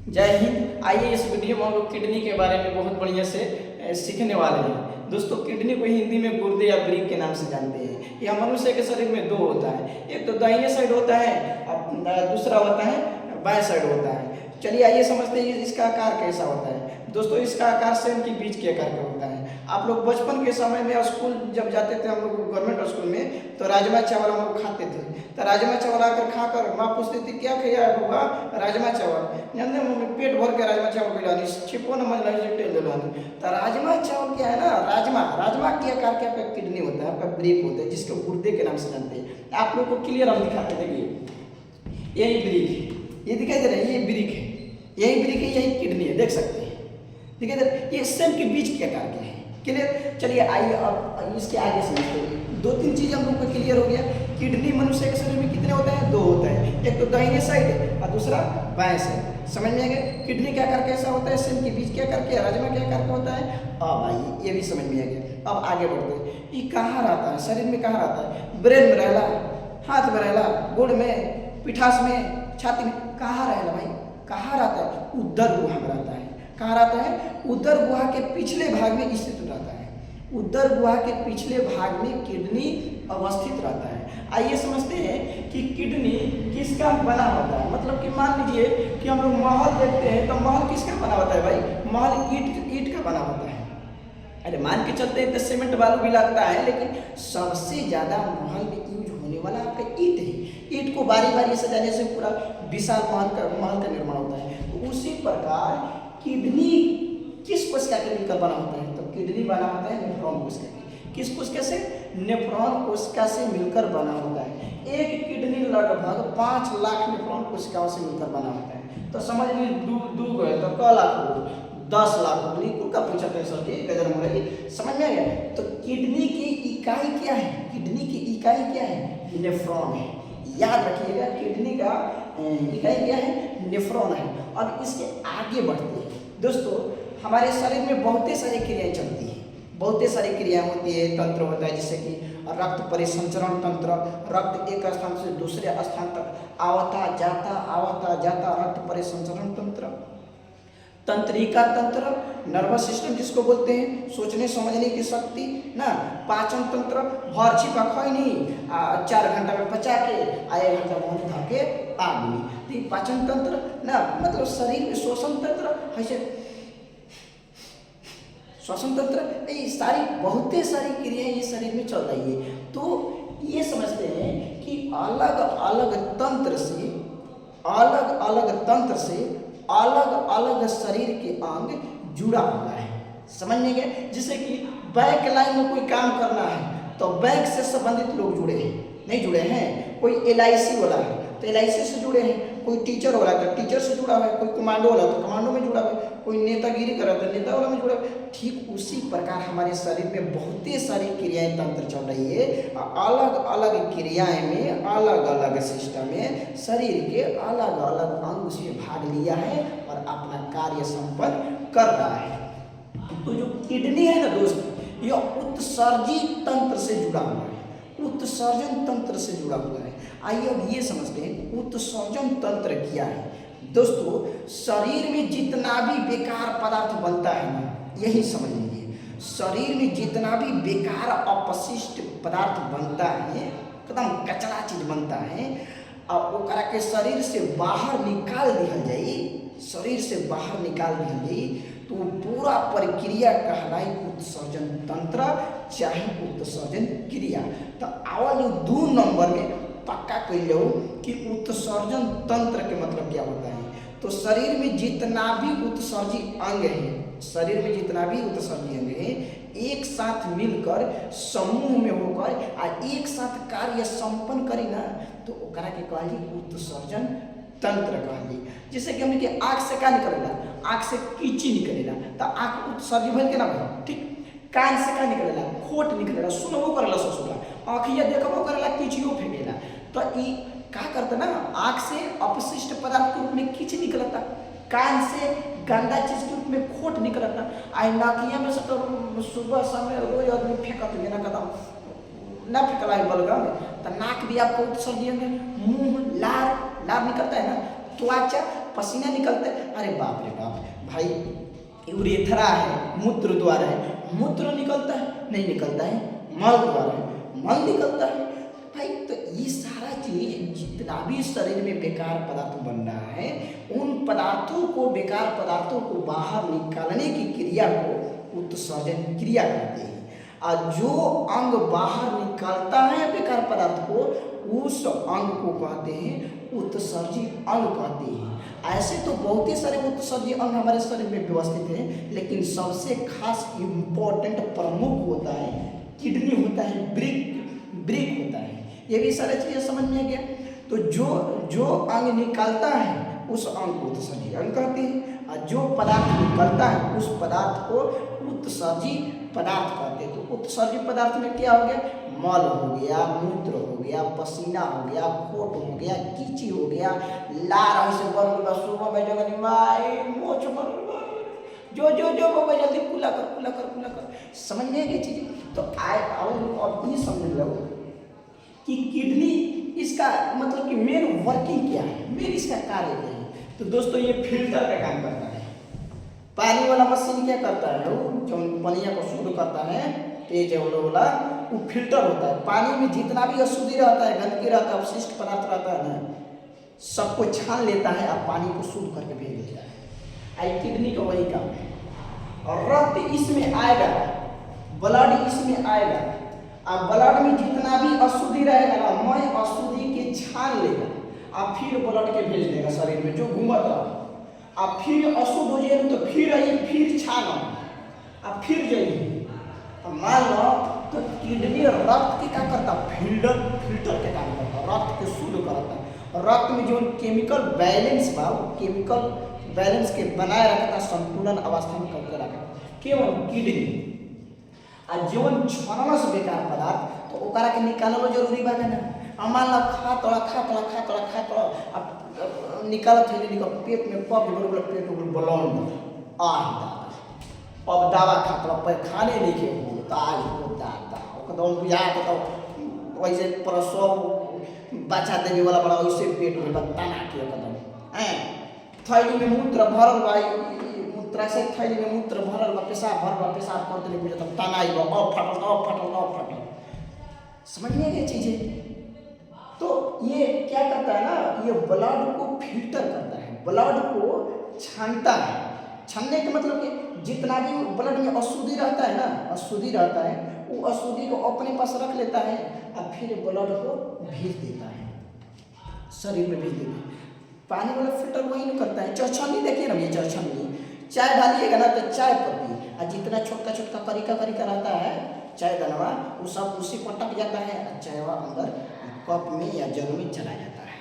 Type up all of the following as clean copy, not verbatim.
जय हिंद। आइए इस वीडियो में हम लोग किडनी के बारे में बहुत बढ़िया से सीखने वाले हैं। दोस्तों, किडनी को हिंदी में गुर्दे या ब्रीक के नाम से जानते हैं। यह मनुष्य के शरीर में दो होता है, एक तो दाहिने साइड होता है और दूसरा होता है बाएं साइड होता है। चलिए आइए समझते हैं इसका आकार कैसा होता है। दोस्तों, इसका आकार सेम के बीच के आकार का होता है। आप लोग बचपन के समय में स्कूल जब जाते थे, हम लोग गवर्नमेंट स्कूल में, तो राजमा चावल हम लोग खाते थे। तो राजमा चावल आकर खाकर माँ पूछती थी क्या खाया है बउआ? राजमा चावल। जानते मम्मी पेट भर के राजमा चावल खिलानी, छिपो न मज लगे टेल दिलानी। तो राजमा चावल क्या है ना, राजमा राजमा के आकार के आपका किडनी होता है, आपका ब्रेक होता है, जिसको गुर्दे के नाम से जानते हैं। आप लोग को क्लियर हम दिखाते, देखिए यही ब्रेक है, ये दिखाई दे रहा है, ये ब्रेक है, यही ब्रेक है, यही किडनी है, देख सकते हैं। ठीक है, ये सेम के बीच के आकार के हैं। क्लियर? चलिए आइए अब इसके आगे समझते हैं। दो तीन चीज हम लोग को क्लियर हो गया। किडनी मनुष्य के शरीर में कितने होते हैं? दो होता है, एक तो दाहिने साइड और दूसरा बाएं साइड। समझ में आ गया? किडनी का आकार कैसा होता है? सेम के बीच के आकार के, राजमा के आकार का होता है। अब आइए ये भी समझ में आ गया। अब आगे बढ़ते हैं। ये कहाँ रहता है? शरीर में कहाँ रहता है? ब्रेन में रहेला, हाथ में रहेला, गुड़ में, पिठास में, छाती में, कहाँ रहेला भाई? कहाँ रहता है? उदर गुहा में रहता है। कहाँ रहता है? उदर गुहा के पिछले भाग में स्थित रहता है। उदर गुहा के पिछले भाग में किडनी अवस्थित रहता है। आइए समझते हैं कि किडनी किसका बना होता है। मतलब कि मान लीजिए कि हम लोग महल देखते हैं, तो महल किसका बना होता है भाई? महल ईट का बना होता है। अरे मान के चलते हैं तो सीमेंट बालू भी लगता है, लेकिन सबसे ज्यादा महल में यूज होने वाला आपका ईट है। ईट को बारी बारी से जाने से पूरा विशाल महल का निर्माण होता है। तो उसी प्रकार किडनी किस कोशिका के मिलकर बना होता है? तो किडनी बना होता है नेफ्रॉन कोशिका की। किस कोशिका से? नेफ्रॉन कोशिका से मिलकर बना होता है। एक किडनी लगभग 5 लाख नेफ्रॉन कोशिकाओं से मिलकर बना होता है। तो समझ लीजिए दू गए तो क लाख हो, 10 लाख हो, बिल्कुल का पूछा था सर जी, गजर हो रही। समझ में आ गया? तो किडनी की इकाई क्या है? किडनी की इकाई क्या है? नेफ्रॉन है। याद रखिएगा, किडनी का इकाई क्या है? नेफ्रॉन है। अब इसके आगे बढ़ते हैं। दोस्तों, हमारे शरीर में बहुत सारी क्रियाएं चलती हैं, बहुत सारी क्रियाएं होती है, तंत्र होता है, जैसे कि रक्त परिसंचरण तंत्र। रक्त एक स्थान से दूसरे स्थान तक आवता जाता रक्त परिसंचरण तंत्र। तंत्रिका तंत्र, नर्वस सिस्टम जिसको बोलते हैं, सोचने समझने की शक्ति ना। पाचन तंत्र, भर छिपा खाई नहीं 4 घंटा में पचा के 1 घंटा मुंह धो के आदमी। तो पाचन तंत्र ना, मतलब शरीर में शोषण तंत्र, ऐसे श्वसन तंत्र, ये सारी बहुत सारी क्रियाएं ये शरीर में चल रही है। तो ये समझते हैं कि अलग अलग तंत्र अलग शरीर के अंग जुड़ा हुआ है। समझने के? जैसे कि बैंक लाइन में कोई काम करना है तो बैंक से संबंधित लोग जुड़े हैं, नहीं जुड़े हैं? कोई LIC वाला है तो LIC से जुड़े हैं, कोई टीचर हो रहा है तो टीचर से जुड़ा हुआ है, कोई कमांडो वाला तो कमांडो में जुड़ा हुआ है, कोई नेतागिरी कर रहा है तो नेता वाला में जुड़ा हुआ है। ठीक उसी प्रकार हमारे शरीर में बहुत सारी क्रियाएं तंत्र चल रही है। अलग अलग क्रियाएं में अलग अलग सिस्टम में शरीर के अलग अलग अंग उसमें भाग लिया है और अपना कार्य संपन्न कर रहा है। तो जो किडनी है ना दोस्त, यह उत्सर्जी तंत्र से जुड़ा हुआ है, उत्सर्जन तंत्र से जुड़ा हुआ है। आइए अब ये समझते हैं उत्सर्जन तंत्र क्या है। दोस्तों, शरीर में जितना भी बेकार पदार्थ बनता है ना, यही समझ लीजिए, शरीर में जितना भी बेकार अपशिष्ट पदार्थ बनता है, एकदम कचरा चीज बनता है, अब ओकरा के शरीर से बाहर निकाल दिया जाए, शरीर से बाहर निकाल दिया जाए, तो पूरा प्रक्रिया कहलाई उत्सर्जन तंत्र चाहे उत्सर्जन क्रिया। तो आवल 2 नंबर में पक्का कह लो कि उत्सर्जन तंत्र के मतलब क्या होता है। तो शरीर में जितना भी उत्सर्जी अंग है, शरीर में जितना भी उत्सर्जी अंग है, एक साथ मिलकर समूह में होकर एक साथ कार्य संपन्न करी ना, तो ओकरा के कहली उत्सर्जन तंत्र कहली। जैसे कि हमने आँख से क्या निकलेला? आँख से कीची निकलेला, तो आँख उत्सर्जी भइल के ना भाई, ठीक। कान से क्या निकलेला? खोट निकलेला, सुनबो करेला ससुरा, आँखिया देखबो करेला, कीचियो फेंकेला। तो ई का करता ना, आँख से अपशिष्ट पदार्थ के रूप में कीच निकलता, कान से गंदा चीज के रूप में खोट निकलता, आई नाकिया में से तो सुबह समय रोज आदमी फेंकत है ना, कदम ना फेंकला है बलगम, तो नाक भी आपको उत्सर्जी अंग है। मुंह लार निकलता है ना, त्वचा, पसीना निकलता है, अरे बाप रे बाप भाई, यूरेथ्रा है, मूत्र द्वार है, मूत्र निकलता है, नहीं निकलता है, मल द्वार है, मल निकलता है भाई। तो ये सारा चीज जितना भी शरीर में बेकार पदार्थ बन रहा है, उन पदार्थों को, बेकार पदार्थों को बाहर निकालने की क्रिया को उत्सर्जन क्रिया कहते हैं। और जो अंग बाहर निकालता है बेकार पदार्थ को, उस अंग को कहते हैं उत्सर्जी अंग कहते हैं। ऐसे तो बहुत ही सारे उत्सर्जी अंग हमारे शरीर में व्यवस्थित हैं, लेकिन सबसे खास इम्पोर्टेंट प्रमुख होता है किडनी होता है, ब्रिक होता है। ये भी सारी चीजें समझ में आ गया। तो जो अंग निकालता है उस अंग को उत्सर्जी अंग कहते हैं, और जो पदार्थ निकलता है उस पदार्थ को उत्सर्जी पदार्थ कहते हैं। तो उत्सर्जी पदार्थ में क्या हो गया, मल हो गया, मूत्र हो गया, पसीना हो गया, खोट हो गया, कीची हो गया, लार से बन सुबह में जगह माई मोच जो जो जो बाबा जल्दी कुला कर समझने की चीज। तो अब ये समझ लो कि किडनी इसका मतलब कि मेन वर्किंग क्या है, मेन इसका कार्य क्या है। तो दोस्तों ये फिल्टर का काम करता है। पानी वाला मशीन क्या करता है, वो जो पानिया को शुद्ध करता है, तेज वाला वो फिल्टर होता है। पानी में जितना भी अशुद्धि रहता है, गंदगी रहता है, अपशिष्ट पदार्थ रहता है ना, सबको छान लेता है और पानी को शुद्ध करके भेज देता है। आई किडनी का वही काम है। और रक्त इसमें आएगा, ब्लड इसमें आएगा, और ब्लड में जितना भी अशुद्धि रहेगा ना, मैं अशुद्धि के छान लेगा और फिर ब्लड के भेज देगा शरीर में जो घूमत रहा। अब फिर अशुद्ध हो जाए तो फिर आइए, फिर छानो, अब फिर जाइए। मान लो तो किडनी रक्त के क्या करता, फिल्टर के काम करता, रक्त के शुद्ध करता। रक्त में जो केमिकल बैलेंस बा, केमिकल बैलेंस के बनाए रखता, संतुलन अवस्था में करके रखता केवल किडनी। और जीवन छानला से बेकार पदार्थ तो ओकरा के निकालना जरूरी बा ना। मान लो खा तोड़ा अब निकालत है, निकल पेट में पप बरोबर, पेट में ब्लड अब दवा खाता खाने नहीं के दादा एकदम बुझा के तो वैसे प्रसव बच्चा देने वाला बड़ा वैसे पेट में बताना के एकदम थैली में मूत्र भरल बा, मूत्र से थैली में मूत्र भरल बा, पेशाब भरल बा, पेशाब करते नहीं बुझा तनाई बा, अब फटल। समझ में ये चीजें। तो ये क्या करता है ना, ये ब्लड को फिल्टर करता है, ब्लड को छानता है। छानने का मतलब कि जितना भी ब्लड में अशुद्धि रहता है ना, अशुद्धि रहता है, वो अशुद्धि को अपने पास रख लेता है और फिर ब्लड को भेज देता है, शरीर में भेज देता है। पानी वाला फिल्टर वही नहीं करता है। चरछन्नी देखिए ना, ये चरछन्नी चाय डालिएगा ना तो चाय पत्ती और जितना छोटका करिका रहता है चाय दनवा, वो सब उसी पटक जाता है, चाय अंदर कप में या जग में चला जाता है।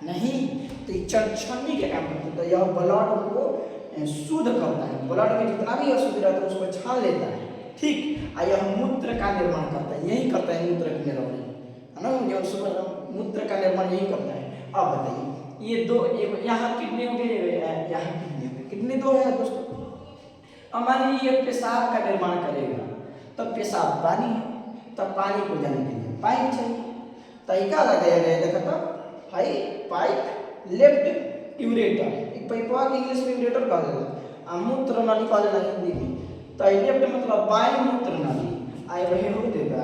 नहीं तो ये चरछन्नी के काम करता है। तो यह ब्लड को शुद्ध करता है, ब्लड में जितना भी अशुद्ध रहता है उसको छान लेता है, ठीक। और यह मूत्र का निर्माण करता है, यही करता है मूत्र का निर्माण, है ना, जो सुबह मूत्र का निर्माण यही करता है। अब बताइए ये दो, यहाँ किडनी हो गई, यहाँ किडनी दो है दोस्तों। अब मान लीजिए ये पेशाब का निर्माण करेगा, तब पेशाब पानी है, तब पानी को जाने के लिए पाइप चाहिए। तरीका लगाया गया, देखा तो भाई पाइप लेफ्ट यूरेटर, एक पाइपवा के इंग्लिश में यूरेटर कहा जाएगा, मूत्र नाली कहा जाएगा हिंदी में। तो लेफ्ट मतलब बाएं मूत्र नाली आए वही हो देगा,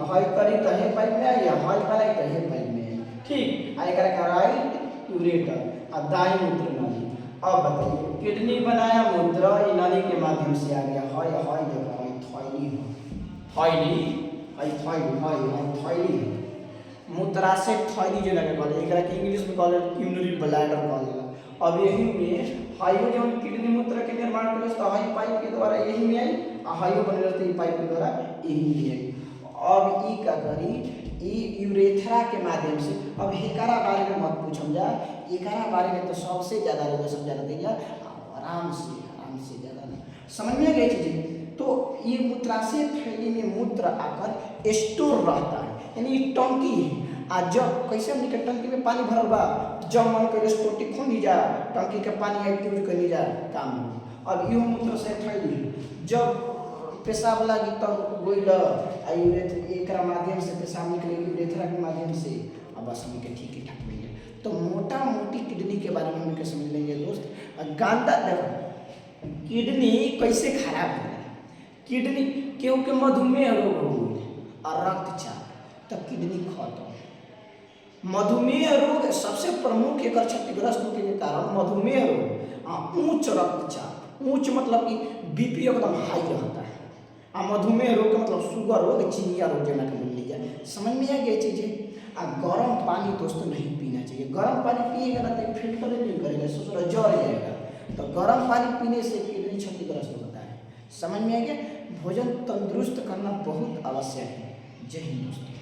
हाई करी तो है पाइप में आई, हाई कराई तो है पाइप में, ठीक। आए करेगा राइट यूरेटर और दाएं मूत्र नाली। अब बताइए किडनी बनाया मूत्र ये नाली के माध्यम से आ गया, हाई हाई देखो थॉइली मूत्राशय थॉइली जो लगे कहले, एकरा के इंग्लिश में कहले यूरिनरी ब्लैडर कहले। अब यही में हाइयो जो किडनी मूत्र के निर्माण करे तो हाई पाइप के द्वारा यही में आई, हाइयो बने रहते पाइप के द्वारा यही में आई। अब ई का करी ई यूरेथ्रा के माध्यम से। अब एकरा बारे में मत पूछम जा, एकरा बारे में तो सबसे ज्यादा लोग समझा देगा, आराम से ज्यादा नहीं समझ में गई चीजें। तो ये मूत्राशय थैली में मूत्र आकर स्टोर रहता है, यानी टंकी है। आज जब कैसे हमने के टंकी में पानी भरल बा, जब मन करे टोटी खोल जा, टंकी के पानी यूज कर जा काम हो। अब यो मूत्राशय थैली जब पेशाब लगी तब गोइल एकरा माध्यम से पेशाब निकले यूरेथ्रा के माध्यम से, अब बस हमके ठीक ठाक मिल। तो मोटा मोटी किडनी के बारे में गांदा देखो किडनी कैसे खराब होला, किडनी केहू के मधुमेह रोग हो गई और रक्तचाप तो किडनी खत्म। मधुमेह रोग सबसे प्रमुख एक क्षतिग्रस्त होने के कारण मधुमेह रोग और उच्च रक्तचाप, उच्च मतलब कि बीपी एकदम हाई रहता है, और मधुमेह रोग का मतलब शुगर रोग, चिनिया रोग जना के बोल लीजिए, समझ में आ गया चीजें। गर्म पानी दोस्तों नहीं पीना चाहिए, गर्म पानी पिएगा ना तो फिल्टर नहीं करेगा, ससुर जल जाएगा, तो गर्म पानी पीने से किडनी क्षतिग्रस्त होता है। समझ में आ गया। भोजन तंदुरुस्त करना बहुत आवश्यक है। जय हिंद दोस्तों।